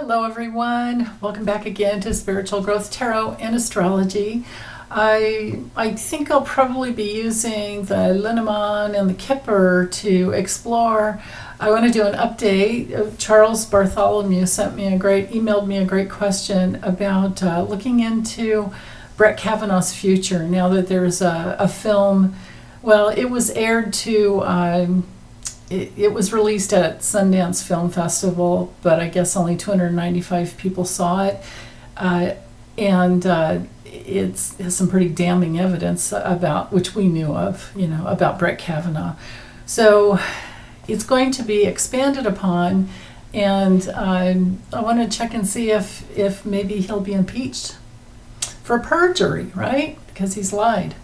Hello everyone, welcome back again to Spiritual Growth Tarot and Astrology. I think I'll probably be using the Lenormand and the Kipper to explore. I want to do an update. Charles Bartholomew emailed me a great question about looking into Brett Kavanaugh's future now that there's a film. Well, it was aired to it was released at Sundance Film Festival, but I guess only 295 people saw it. And it has some pretty damning evidence about, which we knew of, about Brett Kavanaugh. So it's going to be expanded upon, and I want to check and see if maybe he'll be impeached for perjury, right? Because he's lied.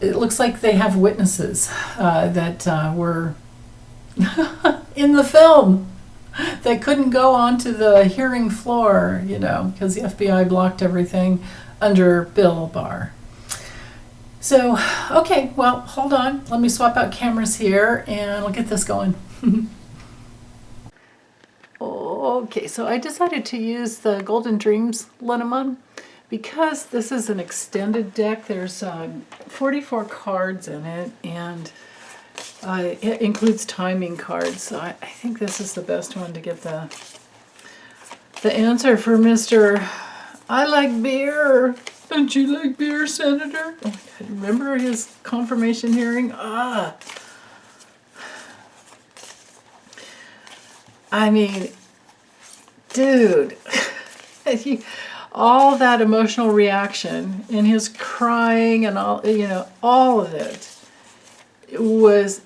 It looks like they have witnesses that were in the film. They couldn't go onto the hearing floor, because the FBI blocked everything under Bill Barr. So, okay, well, hold on. Let me swap out cameras here and I'll get this going. Okay, so I decided to use the Golden Dreams Lenormand because this is an extended deck. There's 44 cards in it, and it includes timing cards. So I think this is the best one to get the answer for Mr. I like beer. Don't you like beer, Senator? Oh my God, remember his confirmation hearing? I mean, dude, all that emotional reaction and his crying and all of it was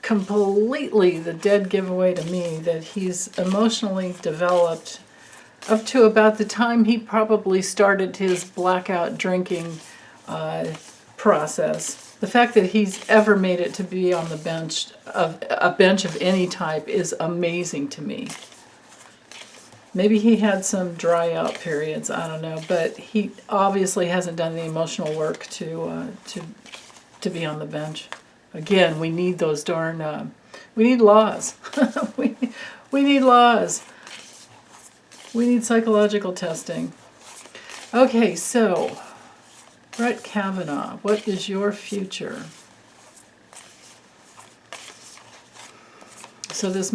completely the dead giveaway to me that he's emotionally developed up to about the time he probably started his blackout drinking process. The fact that he's ever made it to be on the bench of any type is amazing to me. Maybe he had some dry out periods, I don't know, but he obviously hasn't done the emotional work to be on the bench. Again, we need those darn, we need laws. we need laws. We need psychological testing. Okay, so, Brett Kavanaugh, what is your future? So this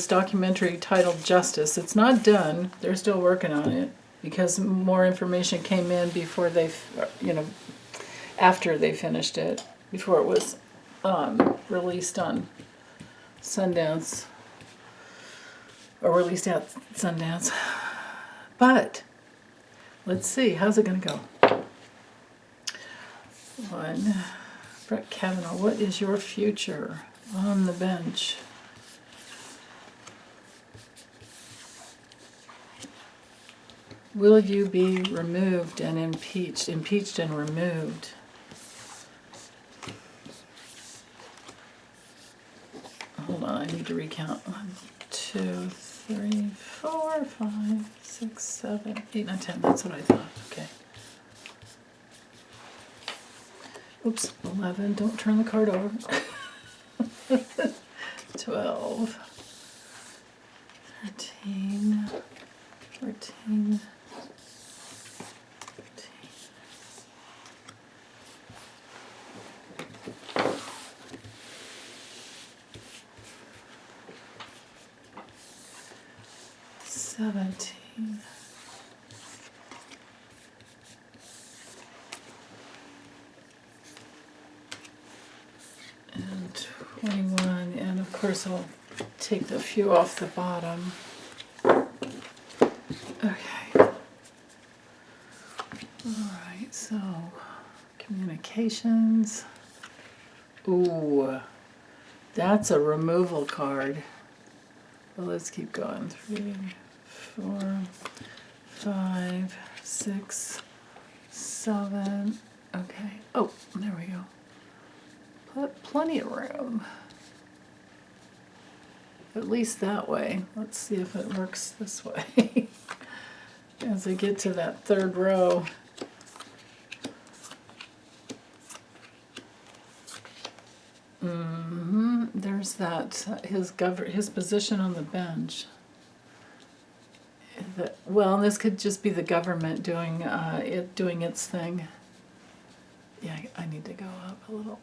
documentary titled Justice, it's not done. They're still working on it because more information came in before after they finished it, before it was released on Sundance, or released at Sundance. But let's see, how's it going to go? One, Brett Kavanaugh, what is your future on the bench? Will you be removed and impeached? Impeached and removed. Hold on, I need to recount. 1, 2, 3, 4, 5, 6, 7, 8, 9, 10. That's what I thought. Okay. Oops, 11. Don't turn the card over. 12, 13, 14, 17, and 21, and of course I'll take the few off the bottom. Okay. Alright, so communications. Ooh, that's a removal card. Well, let's keep going. 3, 4, 5, 6, 7. Okay. Oh, there we go. Plenty of room. At least that way. Let's see if it works this way. As I get to that third row. There's that his position on the bench. Well, this could just be the government doing doing its thing. Yeah, I need to go up a little.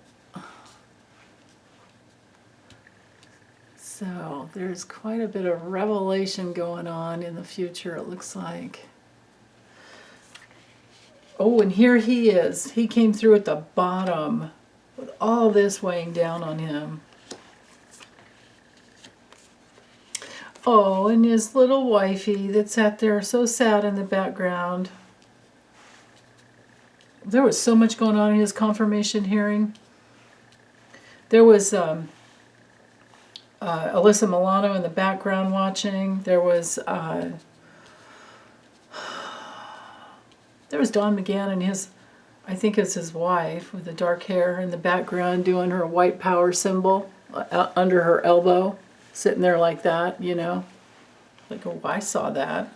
So there's quite a bit of revelation going on in the future, it looks like. Oh, and here he is. He came through at the bottom with all this weighing down on him. Oh, and his little wifey that sat there so sad in the background. There was so much going on in his confirmation hearing. There was Alyssa Milano in the background watching. There was Don McGann and his, I think it's his wife with the dark hair in the background doing her white power symbol under her elbow, sitting there like that, you know. Like, oh, I saw that.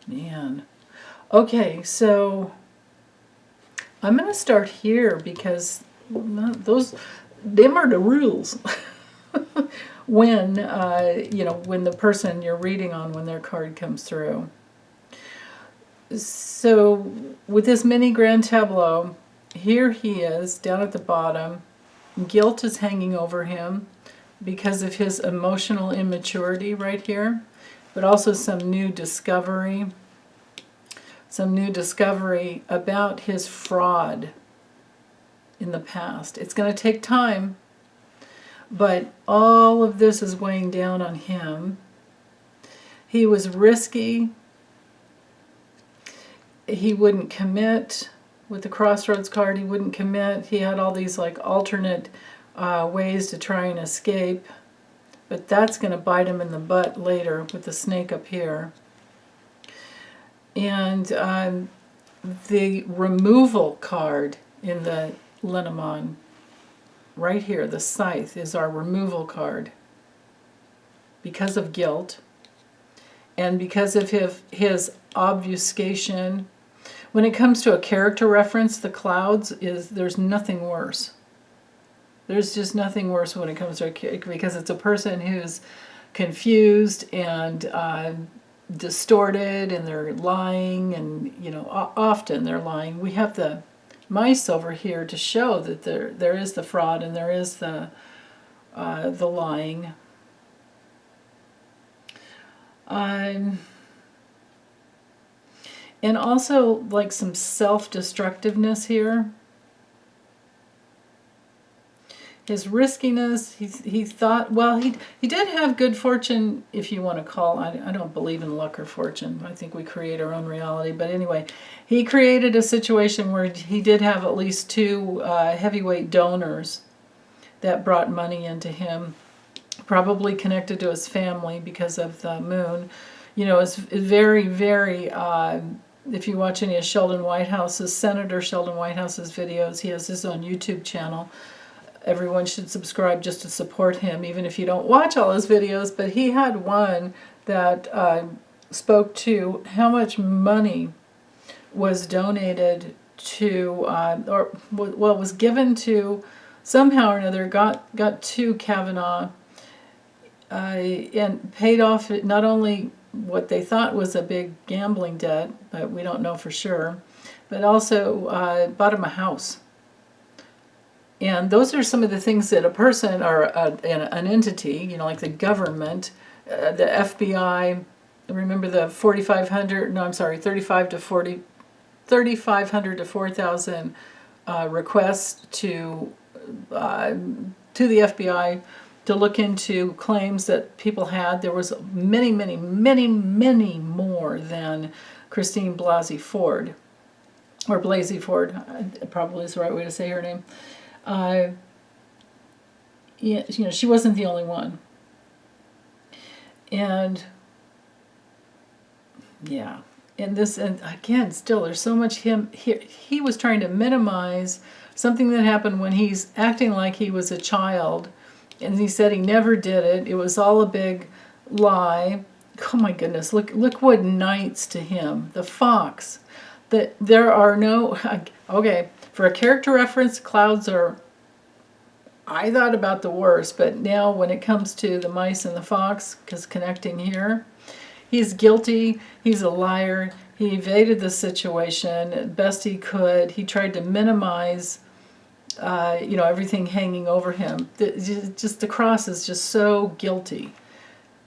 Man. Okay, so I'm going to start here because them are the rules. When, when the person you're reading on, when their card comes through. So with this mini grand tableau, here he is down at the bottom. Guilt is hanging over him because of his emotional immaturity right here, but also some new discovery about his fraud in the past. It's going to take time, but all of this is weighing down on him. He was risky. He wouldn't commit. With the Crossroads card, he wouldn't commit. He had all these like alternate ways to try and escape, but that's going to bite him in the butt later with the snake up here. And the removal card in the Lenormand, right here, the scythe, is our removal card because of guilt and because of his obfuscation. When it comes to a character reference, the clouds there's nothing worse. There's just nothing worse when it comes to because it's a person who's confused and distorted, and they're lying, and often they're lying. We have the mice over here to show that there is the fraud and there is the lying. And also like some self-destructiveness here. His riskiness, he thought, well, he did have good fortune, if you want to call, I don't believe in luck or fortune. I think we create our own reality. But anyway, he created a situation where he did have at least two heavyweight donors that brought money into him, probably connected to his family because of the moon. It's very, very, if you watch any of Senator Sheldon Whitehouse's videos, he has his own YouTube channel. Everyone should subscribe just to support him, even if you don't watch all his videos. But he had one that spoke to how much money was donated to, was given to, somehow or another, got to Kavanaugh and paid off not only what they thought was a big gambling debt, but we don't know for sure, but also bought him a house. And those are some of the things that a person or an entity, like the government, the FBI, remember the 3,500 to 4,000 requests to the FBI to look into claims that people had. There was many, many, many, many more than Christine Blasey Ford, or Blasey Ford, probably is the right way to say her name. She wasn't the only one. And yeah, and again, still, there's so much he was trying to minimize something that happened when he's acting like he was a child, and he said he never did it. It was all a big lie. Oh my goodness, look what knights to him. The fox. That there are no, okay, for a character reference, clouds are I thought about the worst, but now when it comes to the mice and the fox, because connecting here, he's guilty, he's a liar, he evaded the situation best he could, he tried to minimize everything hanging over him. Just the cross is just so guilty.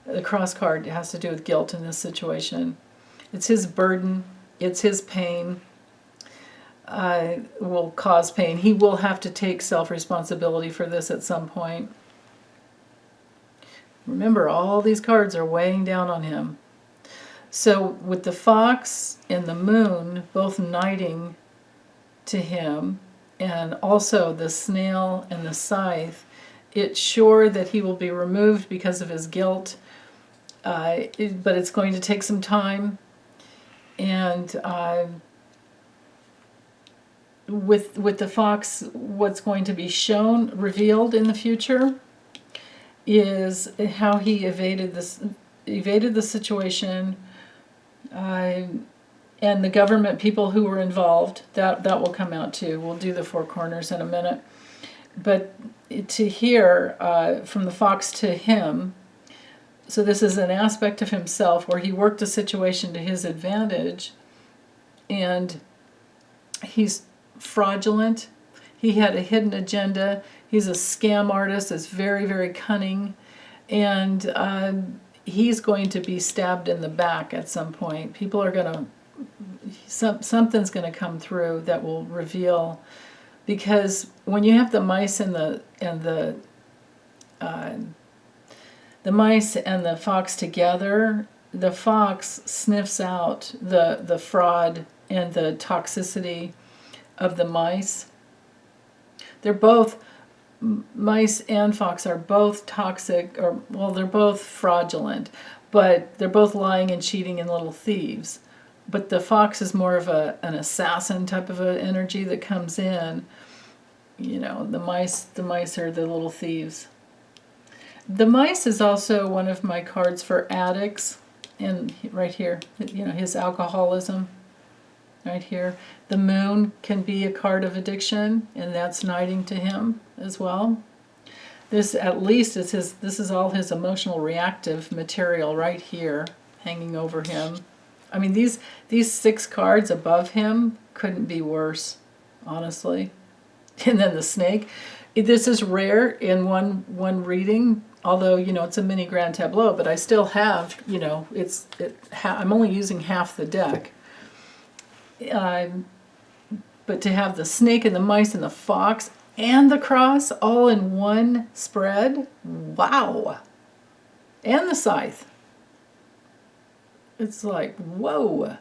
The cross card has to do with guilt in this situation. It's his burden, it's his pain, will cause pain. He will have to take self-responsibility for this at some point. Remember, all these cards are weighing down on him. So with the fox and the moon both knighting to him, and also the snail and the scythe, it's sure that he will be removed because of his guilt, but it's going to take some time. And with the fox, what's going to be revealed in the future, is how he evaded the situation, and the government people who were involved. That will come out too. We'll do the four corners in a minute. But to hear from the fox to him, so this is an aspect of himself where he worked a situation to his advantage, and he's fraudulent. He had a hidden agenda. He's a scam artist. It's very, very cunning, and he's going to be stabbed in the back at some point. People are going to something's going to come through that will reveal, because when you have the mice and the mice and the fox together, the fox sniffs out the fraud and the toxicity of the mice. They're both, mice and fox are both toxic, or well, they're both fraudulent, but they're both lying and cheating and little thieves. But the fox is more of an assassin type of an energy that comes in. The mice are the little thieves. The mice is also one of my cards for addicts, and right here, his alcoholism. Right here, the moon can be a card of addiction, and that's knighting to him as well. This at least is his. This is all his emotional reactive material right here, hanging over him. I mean, these 6 cards above him couldn't be worse, honestly. And then the snake. This is rare in one reading, although it's a mini grand tableau. But I still have I'm only using half the deck. But to have the snake and the mice and the fox and the cross all in one spread, wow! And the scythe. It's like, whoa.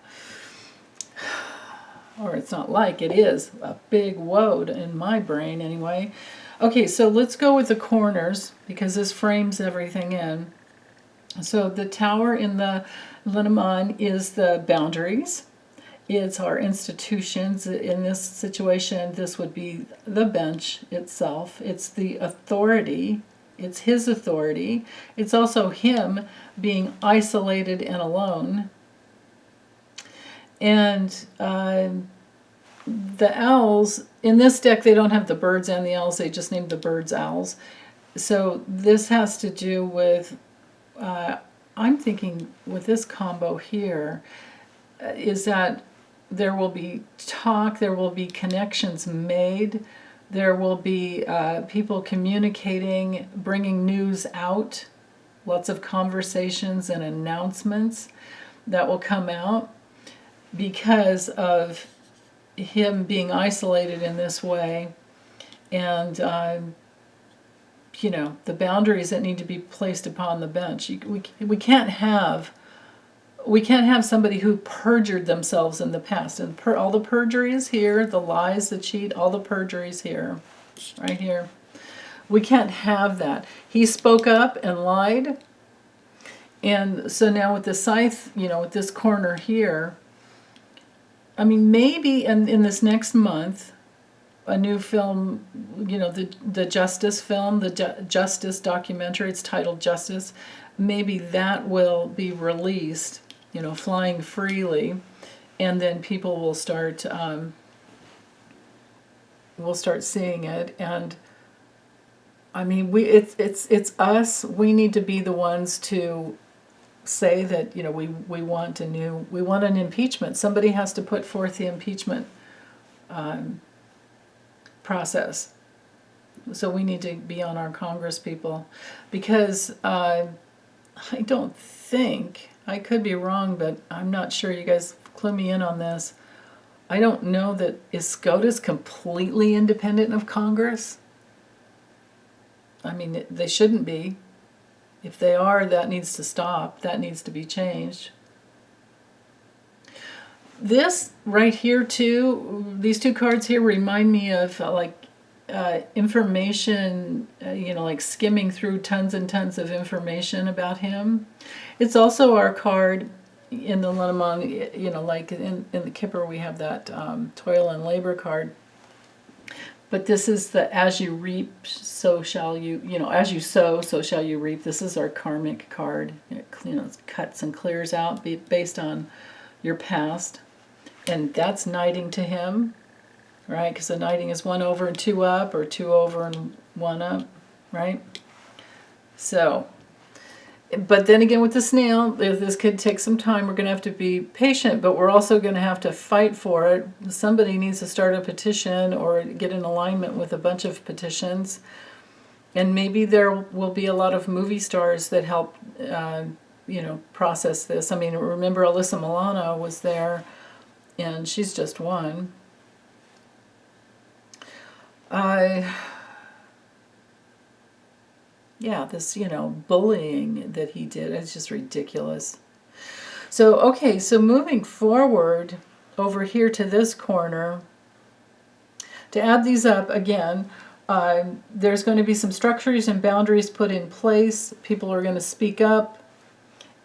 Or it's not like, it is a big whoa in my brain anyway. Okay, so let's go with the corners, because this frames everything in. So the tower in the Lenormand is the boundaries. It's our institutions. In this situation, this would be the bench itself. It's the authority. It's his authority. It's also him being isolated and alone. And the owls, in this deck, they don't have the birds and the owls. They just named the birds owls. So this has to do with, I'm thinking with this combo here, is that there will be talk, there will be connections made, there will be people communicating, bringing news out, lots of conversations and announcements that will come out because of him being isolated in this way, and the boundaries that need to be placed upon the bench. We can't have somebody who perjured themselves in the past, and all the perjury is here, the lies, the cheat, all the perjury is here, right here. We can't have that. He spoke up and lied, and so now with the scythe, with this corner here, I mean, maybe in this next month, a new film, the Justice film, the Justice documentary, it's titled Justice, maybe that will be released, flying freely, and then people will start seeing it, and I mean, it's us. We need to be the ones to say that, we want an impeachment. Somebody has to put forth the impeachment process. So we need to be on our Congress people, because I don't think, I could be wrong, but I'm not sure. You guys clue me in on this. I don't know that, is SCOTUS completely independent of Congress? I mean, they shouldn't be. If they are, that needs to stop. That needs to be changed. This right here too, these two cards here remind me of information, like skimming through tons and tons of information about him. It's also our card in the Lenormand, like in the Kipper we have that toil and labor card. But this is the as you reap, so shall you, as you sow, so shall you reap. This is our karmic card. It cuts and clears out based on your past. And that's knighting to him, right? Because the knighting is 1 over and 2 up, or 2 over and 1 up, right? So, but then again with the snail, this could take some time. We're going to have to be patient, but we're also going to have to fight for it. Somebody needs to start a petition or get in alignment with a bunch of petitions. And maybe there will be a lot of movie stars that help, process this. I mean, remember Alyssa Milano was there, and she's just one. Yeah, this, bullying that he did, it's just ridiculous. So, okay, so moving forward over here to this corner, to add these up again, there's going to be some structures and boundaries put in place. People are going to speak up,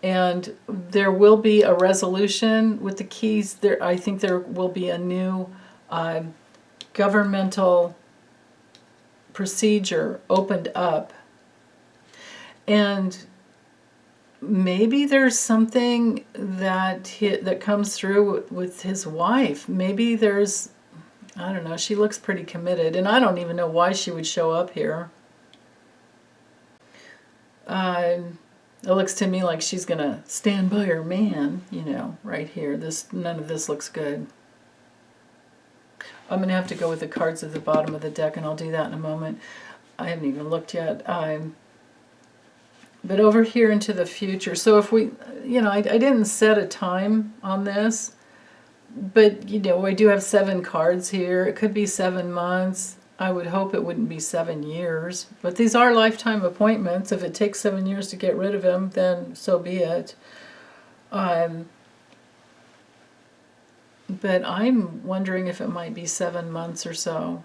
and there will be a resolution with the keys. I think there will be a new governmental procedure opened up. And maybe there's something that comes through with his wife. Maybe there's, I don't know, she looks pretty committed, and I don't even know why she would show up here. It looks to me like she's going to stand by her man, right here. None of this looks good. I'm going to have to go with the cards at the bottom of the deck, and I'll do that in a moment. I haven't even looked yet. But over here into the future, so if we, I didn't set a time on this, but, we do have 7 cards here. It could be 7 months. I would hope it wouldn't be 7 years. But these are lifetime appointments. If it takes 7 years to get rid of him, then so be it. But I'm wondering if it might be 7 months or so.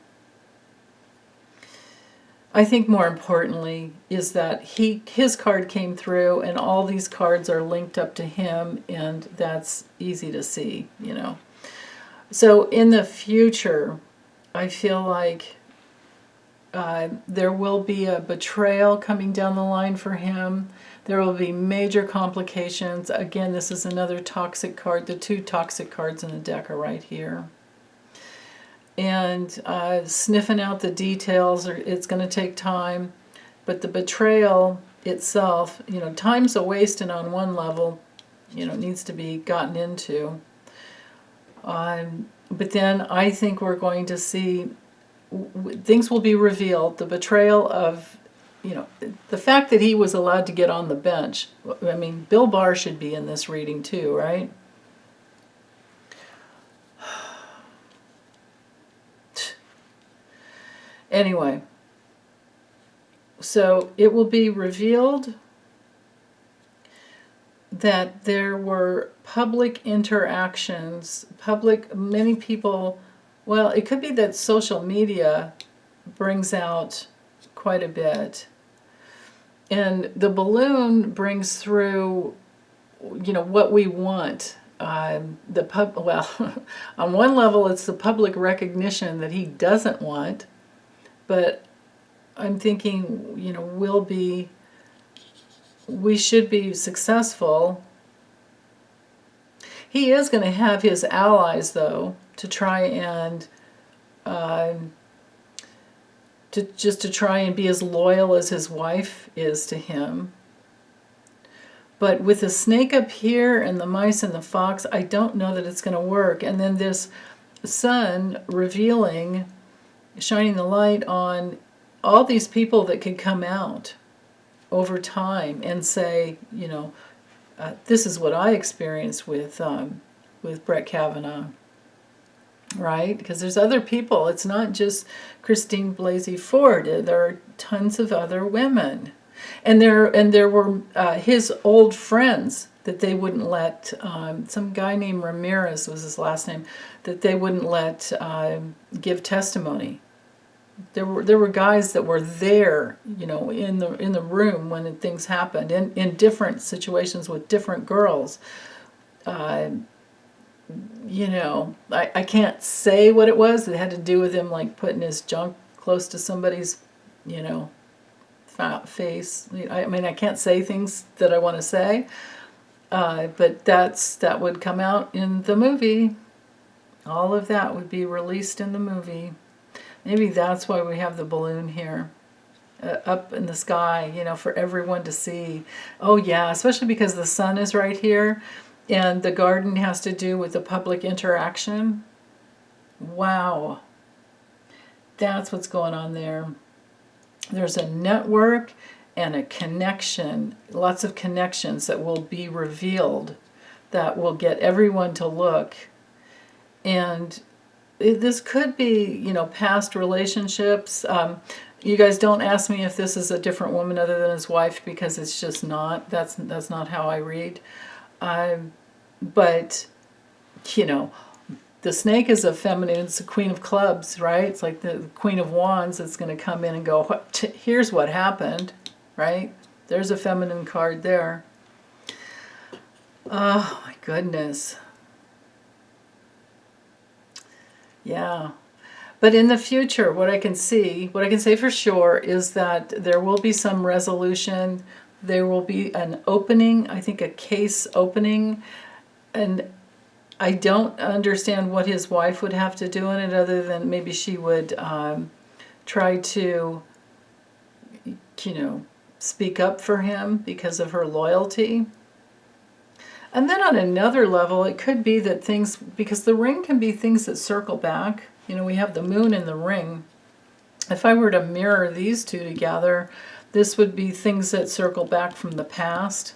I think more importantly is that his card came through, and all these cards are linked up to him, and that's easy to see, So in the future, I feel like there will be a betrayal coming down the line for him. There will be major complications. Again, this is another toxic card. The 2 toxic cards in the deck are right here. And sniffing out the details, it's going to take time. But the betrayal itself, time's a wasting on one level, needs to be gotten into. But then I think we're going to see, things will be revealed. The betrayal of, the fact that he was allowed to get on the bench. I mean, Bill Barr should be in this reading too, right? Anyway, so it will be revealed that there were public interactions, many people, well, it could be that social media brings out quite a bit. And the balloon brings through, what we want. On one level, it's the public recognition that he doesn't want. But I'm thinking, we should be successful. He is going to have his allies, though, to try and just to try and be as loyal as his wife is to him. But with the snake up here and the mice and the fox, I don't know that it's going to work. And then this sun revealing, shining the light on all these people that could come out over time and say, you know, this is what I experienced with Brett Kavanaugh, right? Because there's other people. It's not just Christine Blasey Ford. There are tons of other women, and there were his old friends that they wouldn't let. Some guy named Ramirez was his last name, that they wouldn't let give testimony. There were guys that were there, you know, in the room when things happened, in different situations with different girls. You know, I can't say what it was. It had to do with him like putting his junk close to somebody's, you know, face. I mean, I can't say things that I want to say, but that would come out in the movie. All of that would be released in the movie. Maybe that's why we have the balloon here, up in the sky, you know, for everyone to see. Oh yeah, especially because the sun is right here, and the garden has to do with the public interaction. Wow. That's what's going on there. There's a network and a connection, lots of connections that will be revealed that will get everyone to look. And this could be, you know, past relationships. You guys don't ask me if this is a different woman other than his wife, because it's just not. That's not how I read. But, you know, the snake is a feminine. It's a queen of clubs, right? It's like the queen of wands that's going to come in and go, here's what happened, right? There's a feminine card there. Oh, my goodness. Yeah. But in the future, what I can say for sure is that there will be some resolution. There will be an opening, I think a case opening. And I don't understand what his wife would have to do in it, other than maybe she would try to, you know, speak up for him because of her loyalty. And then on another level, it could be that things, because the ring can be things that circle back. You know, we have the moon in the ring. If I were to mirror these two together, this would be things that circle back from the past.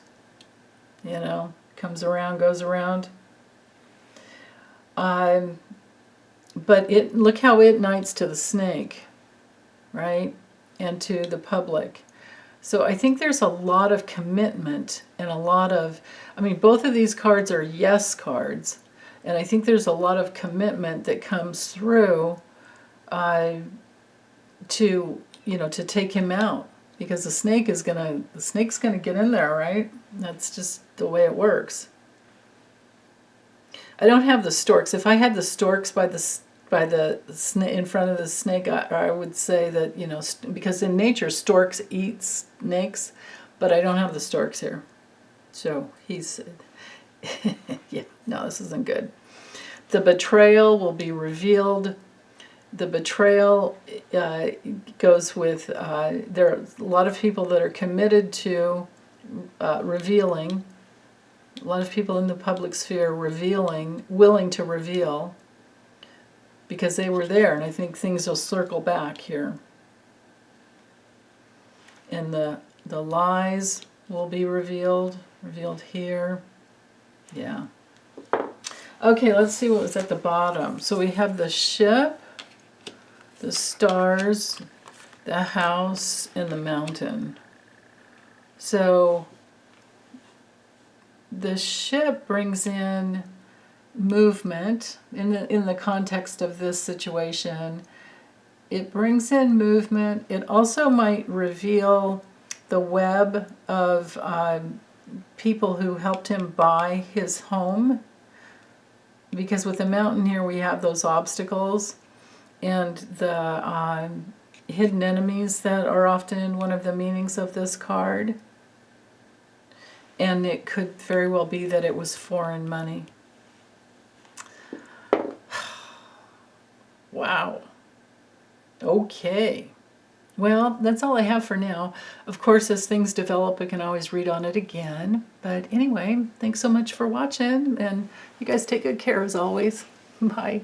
You know, comes around, goes around. But look how it knights to the snake, right? And to the public. So I think there's a lot of commitment and a lot of, I mean, both of these cards are yes cards. And I think there's a lot of commitment that comes through to, you know, to take him out. Because the snake's gonna get in there, right? That's just the way it works. I don't have the storks. If I had the storks by the in front of the snake, I would say that, you know, because in nature storks eat snakes, but I don't have the storks here. So he's, yeah, no, this isn't good. The betrayal will be revealed. The betrayal goes with, there are a lot of people that are committed to revealing. A lot of people in the public sphere willing to reveal, because they were there, and I think things will circle back here. And the lies will be revealed here. Yeah. Okay, let's see what was at the bottom. So we have the ship, the stars, the house, and the mountain. So the ship brings in movement in the context of this situation. It brings in movement. It also might reveal the web of people who helped him buy his home, because with the mountain here we have those obstacles and the hidden enemies that are often one of the meanings of this card. And it could very well be that it was foreign money. Wow. Okay. Well, that's all I have for now. Of course, as things develop, I can always read on it again. But anyway, thanks so much for watching, and you guys take good care as always. Bye.